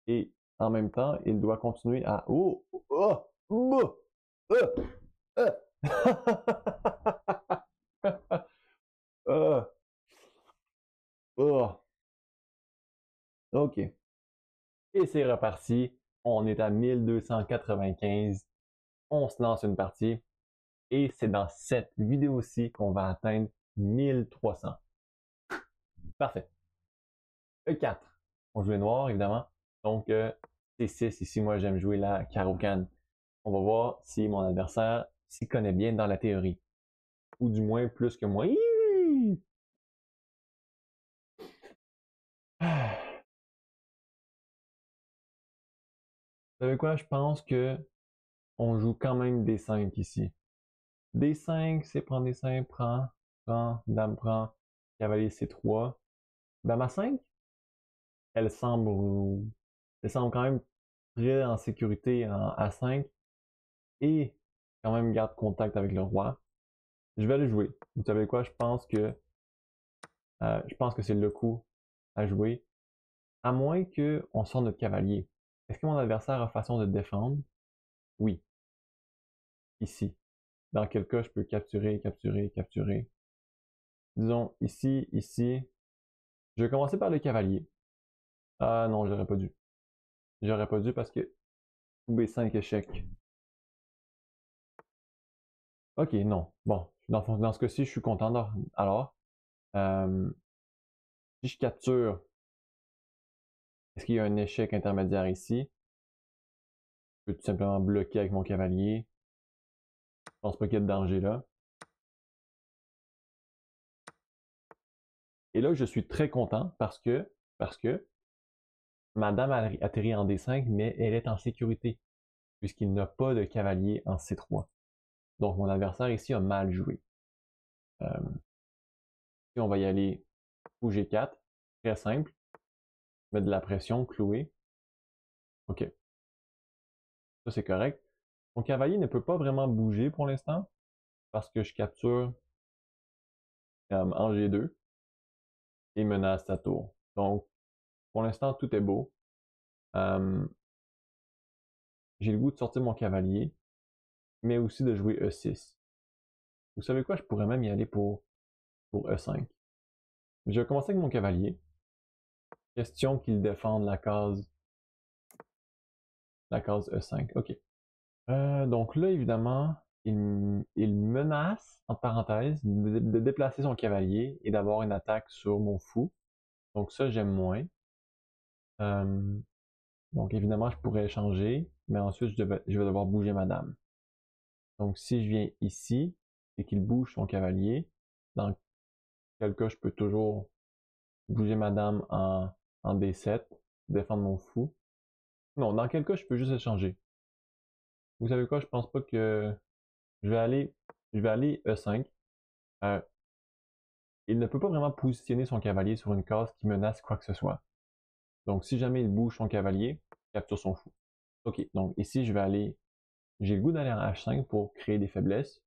Et en même temps, il doit continuer à... Oh! Oh! Oh! Oh! Oh! Oh! Oh! OK. Et c'est reparti. On est à 1295. On se lance une partie. Et c'est dans cette vidéo-ci qu'on va atteindre 1300. Parfait. E4. On joue les noirs, évidemment. Donc, C6. Ici, moi, j'aime jouer la carreau-canne. On va voir si mon adversaire s'y connaît bien dans la théorie. Ou du moins plus que moi. Vous savez quoi? Je pense que on joue quand même D5 ici. D5, c'est prendre D5, prend, dame prend, cavalier C3. Dame A5, elle semble, elle semble quand même très en sécurité en A5 et quand même garde contact avec le roi. Je vais le jouer. Vous savez quoi? Je pense que c'est le coup à jouer. À moins qu'on sorte notre cavalier. Est-ce que mon adversaire a façon de défendre? Oui. Ici. Dans quel cas je peux capturer, capturer, capturer. Disons ici, ici. Je vais commencer par le cavalier. Ah non, j'aurais pas dû. J'aurais pas dû parce que B5 échec. Ok, non. Bon, dans ce cas-ci, je suis content. Alors, euh, si je capture, est-ce qu'il y a un échec intermédiaire ici? Je peux tout simplement bloquer avec mon cavalier. Je pense pas qu'il y ait de danger là. Et là, je suis très content parce que Madame atterrit en D5, mais elle est en sécurité, puisqu'il n'a pas de cavalier en C3. Donc mon adversaire ici a mal joué. Ici, on va y aller fou G4, très simple, mettre de la pression, clouer. Ok, ça c'est correct. Mon cavalier ne peut pas vraiment bouger pour l'instant, parce que je capture en G2 et menace sa tour. Donc, pour l'instant, tout est beau. Euh, j'ai le goût de sortir mon cavalier, mais aussi de jouer E6. Vous savez quoi, je pourrais même y aller pour E5. Je vais commencer avec mon cavalier. Question qu'il défende la case E5. OK. Donc là, évidemment, il menace, en parenthèse, de déplacer son cavalier et d'avoir une attaque sur mon fou. Donc ça, j'aime moins. Euh, donc évidemment, je pourrais changer, mais ensuite, je vais devoir bouger ma dame. Donc si je viens ici et qu'il bouge son cavalier, dans quel cas je peux toujours bouger ma dame en D7, défendre mon fou. Non, dans quel cas je peux juste échanger. Vous savez quoi, je pense pas que je vais aller, je vais aller E5. Euh, il ne peut pas vraiment positionner son cavalier sur une case qui menace quoi que ce soit. Donc si jamais il bouge son cavalier, il capture son fou. Ok, donc ici j'ai le goût d'aller en H5 pour créer des faiblesses,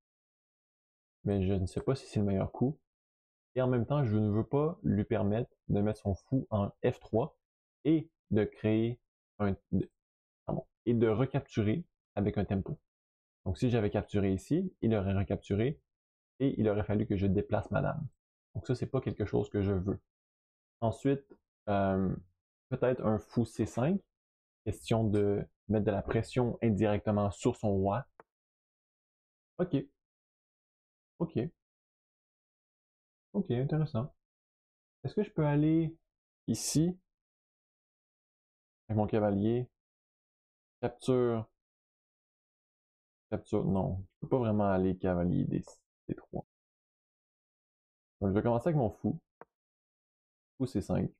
mais je ne sais pas si c'est le meilleur coup. Et en même temps, je ne veux pas lui permettre de mettre son fou en F3 et de créer et de recapturer avec un tempo. Donc si j'avais capturé ici, il aurait recapturé et il aurait fallu que je déplace ma dame. Donc ça, c'est pas quelque chose que je veux. Ensuite, euh, peut-être un fou C5, question de mettre de la pression indirectement sur son roi. Ok, ok, ok, intéressant. Est-ce que je peux aller ici avec mon cavalier, capture, capture, non, je peux pas vraiment aller cavalier D3. Donc je vais commencer avec mon fou C5.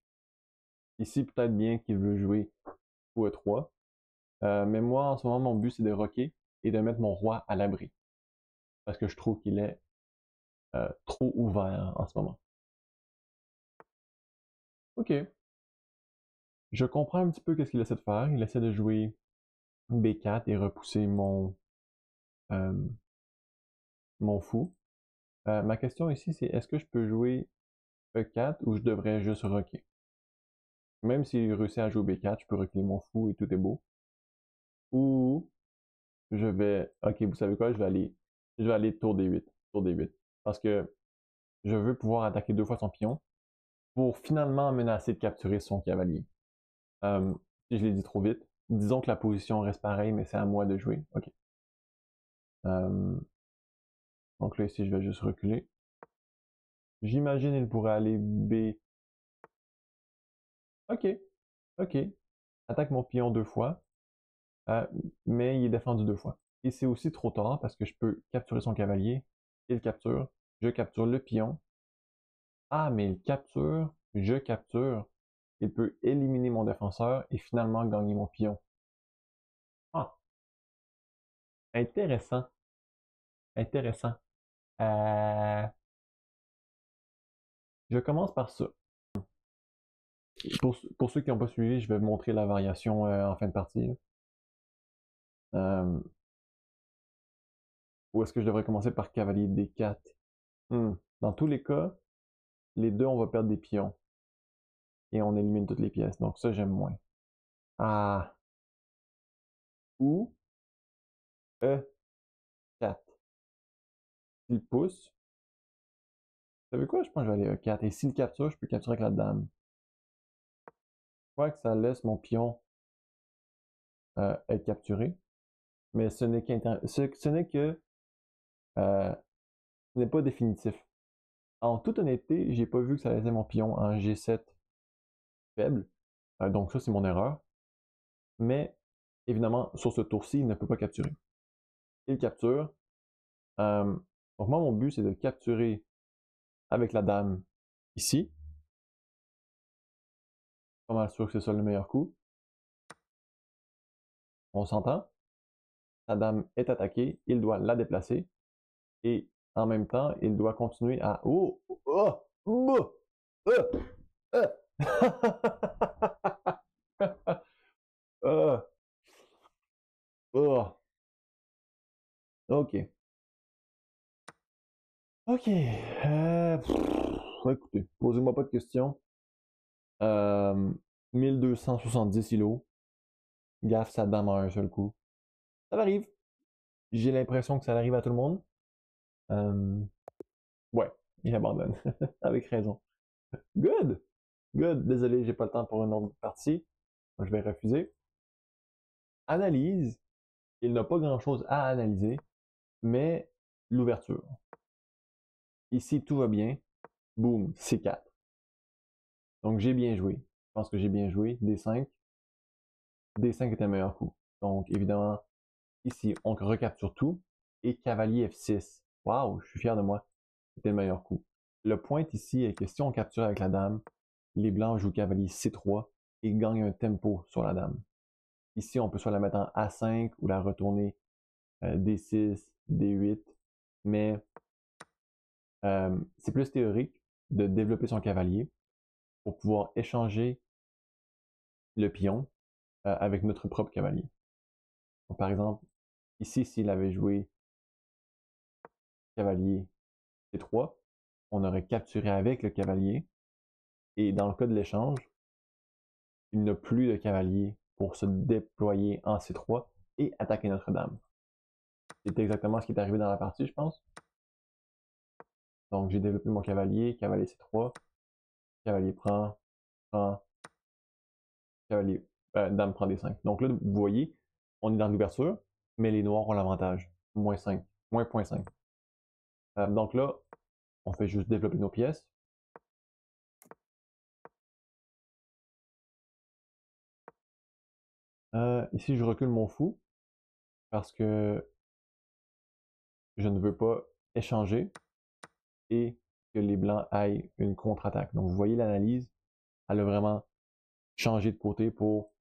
Ici, peut-être bien qu'il veut jouer fou E3. Mais moi, en ce moment, mon but, c'est de rocker et de mettre mon roi à l'abri. Parce que je trouve qu'il est trop ouvert en ce moment. Ok. Je comprends un petit peu qu'est-ce qu'il essaie de faire. Il essaie de jouer B4 et repousser euh, mon fou. Ma question ici, c'est est-ce que je peux jouer E4 ou je devrais juste rocker? Même s'il réussit à jouer B4, je peux reculer mon fou et tout est beau. Ou je vais. Ok, vous savez quoi? Je vais aller tour D8. Tour D8. Parce que je veux pouvoir attaquer 2 fois son pion pour finalement menacer de capturer son cavalier. Euh, si je l'ai dit trop vite, disons que la position reste pareille, mais c'est à moi de jouer. Ok. Euh, donc là, ici, je vais juste reculer. J'imagine il pourrait aller B. Ok. Ok. Attaque mon pion 2 fois. Euh, mais il est défendu 2 fois. Et c'est aussi trop tard parce que je peux capturer son cavalier. Il capture. Je capture le pion. Ah, mais il capture. Je capture. Il peut éliminer mon défenseur et finalement gagner mon pion. Ah, intéressant. Intéressant. Euh, je commence par ça. Pour ceux qui n'ont pas suivi, je vais vous montrer la variation en fin de partie. Euh, ou est-ce que je devrais commencer par cavalier D4? Dans tous les cas, les deux, on va perdre des pions. Et on élimine toutes les pièces. Donc ça, j'aime moins. Ah. Ou E4. S'il pousse, vous savez quoi? Je pense que je vais aller E4. Et s'il capture, je peux capturer avec la dame. Je crois que ça laisse mon pion être capturé. Mais ce n'est ce n'est que ce n'est pas définitif. En toute honnêteté, j'ai pas vu que ça laissait mon pion en G7 faible. Donc ça, c'est mon erreur. Mais évidemment, sur ce tour-ci, il ne peut pas capturer. Il capture. Euh, donc moi, mon but, c'est de capturer avec la dame ici. Pas mal sûr que c'est ça le meilleur coup. On s'entend. Sa dame est attaquée. Il doit la déplacer. Et en même temps, il doit continuer à... Oh! Oh! Oh! Oh! Oh! Oh! Ok. Ok. Écoutez, posez-moi pas de questions. Euh, 1270 îlots. Gaffe sa dame en un seul coup. Ça arrive. J'ai l'impression que ça arrive à tout le monde. Euh, ouais, il abandonne. Avec raison. Good! Good. Désolé, j'ai pas le temps pour une autre partie. Je vais refuser. Analyse. Il n'a pas grand-chose à analyser, mais l'ouverture. Ici, tout va bien. Boum, C4. Donc, j'ai bien joué. Je pense que j'ai bien joué. D5. D5 était le meilleur coup. Donc, évidemment, ici, on recapture tout. Et cavalier F6. Waouh, je suis fier de moi. C'était le meilleur coup. Le point ici est que si on capture avec la dame, les blancs jouent cavalier C3 et gagnent un tempo sur la dame. Ici, on peut soit la mettre en A5 ou la retourner D6, D8, mais c'est plus théorique de développer son cavalier pour pouvoir échanger le pion avec notre propre cavalier. Donc, par exemple, ici, s'il avait joué cavalier C3, on aurait capturé avec le cavalier, et dans le cas de l'échange, il n'a plus de cavalier pour se déployer en C3 et attaquer notre dame. C'est exactement ce qui est arrivé dans la partie, je pense. Donc j'ai développé mon cavalier, cavalier C3, cavalier prend, cavalier, dame prend D5. Donc là, vous voyez, on est dans l'ouverture, mais les noirs ont l'avantage. Moins 5, moins 0.5. Donc là, on fait juste développer nos pièces. Ici, je recule mon fou parce que je ne veux pas échanger et que les blancs aillent une contre-attaque. Donc vous voyez l'analyse, elle a vraiment changé de côté pour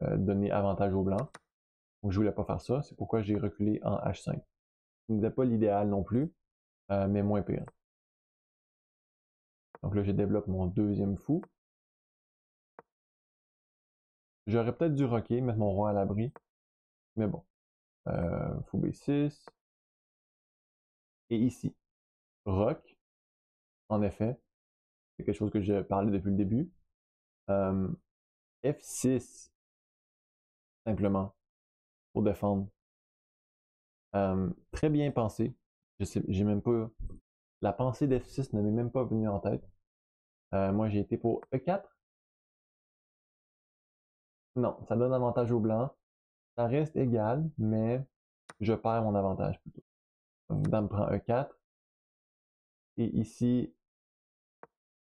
donner avantage aux blancs. Donc je voulais pas faire ça, c'est pourquoi j'ai reculé en H5. Ce n'était pas l'idéal non plus, mais moins pire. Donc là, je développe mon deuxième fou. J'aurais peut-être dû rocker, mettre mon roi à l'abri, mais bon. Fou B6. Et ici, rock, en effet, c'est quelque chose que j'ai parlé depuis le début. F6, simplement, pour défendre. Très bien pensé. J'ai même pas. La pensée d'F6 ne m'est même pas venue en tête. Moi, j'ai été pour E4. Non, ça donne avantage au blanc. Ça reste égal, mais je perds mon avantage plutôt. Donc, dame prend E4. Et ici,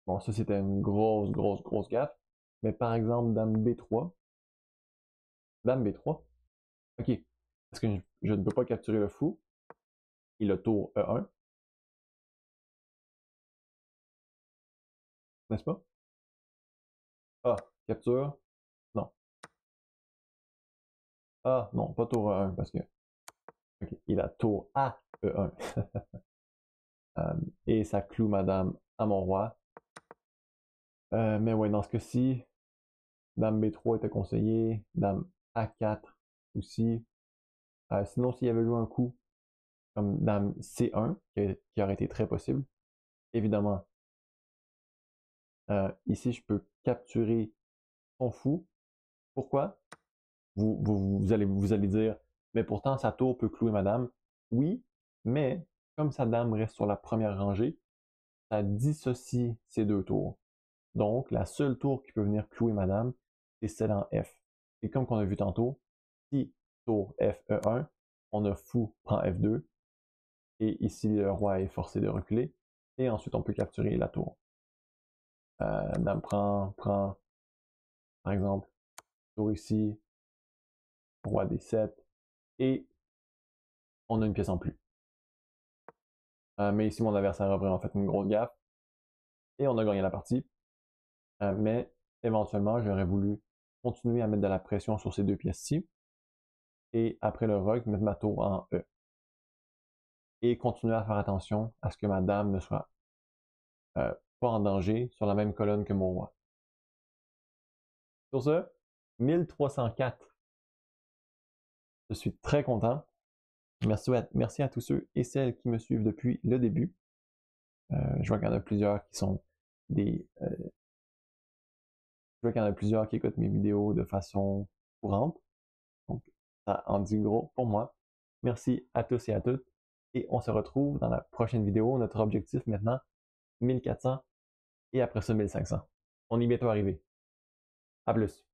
bon, ça c'était une grosse gaffe. Mais par exemple, dame B3. Dame B3. Ok. Parce que je ne peux pas capturer le fou. Et le tour E1. N'est-ce pas? Ah, capture. Non. Ah, non, pas tour E1 parce que. Ok, il a tour A E1. Et ça cloue madame à mon roi. Mais ouais, dans ce cas-ci, dame B3 était conseillé, dame A4 aussi. Sinon, s'il y avait joué un coup comme dame C1, qui aurait été très possible, évidemment, ici, je peux capturer son fou. Pourquoi? Vous allez dire, mais pourtant, sa tour peut clouer ma dame. Oui, mais comme sa dame reste sur la première rangée, ça dissocie ces deux tours. Donc, la seule tour qui peut venir clouer ma dame, c'est celle en F. Et comme on a vu tantôt, si tour F E1, on a fou prend F2, et ici le roi est forcé de reculer, et ensuite on peut capturer la tour. Dame prend, par exemple, tour ici, roi D7, et on a une pièce en plus. Mais ici mon adversaire a vraiment fait une grosse gaffe, et on a gagné la partie. Mais éventuellement, j'aurais voulu continuer à mettre de la pression sur ces deux pièces-ci, et après le roc, mettre ma tour en E. Et continuer à faire attention à ce que ma dame ne soit pas en danger sur la même colonne que mon roi. Sur ce, 1304. Je suis très content. Merci à tous ceux et celles qui me suivent depuis le début. Je vois qu'il y en a plusieurs qui sont des. Je vois qu'il y en a plusieurs qui écoutent mes vidéos de façon courante. Donc, ça en dit gros pour moi. Merci à tous et à toutes. Et on se retrouve dans la prochaine vidéo. Notre objectif maintenant, 1400 et après ça 1500. On y est bientôt arrivé. À plus.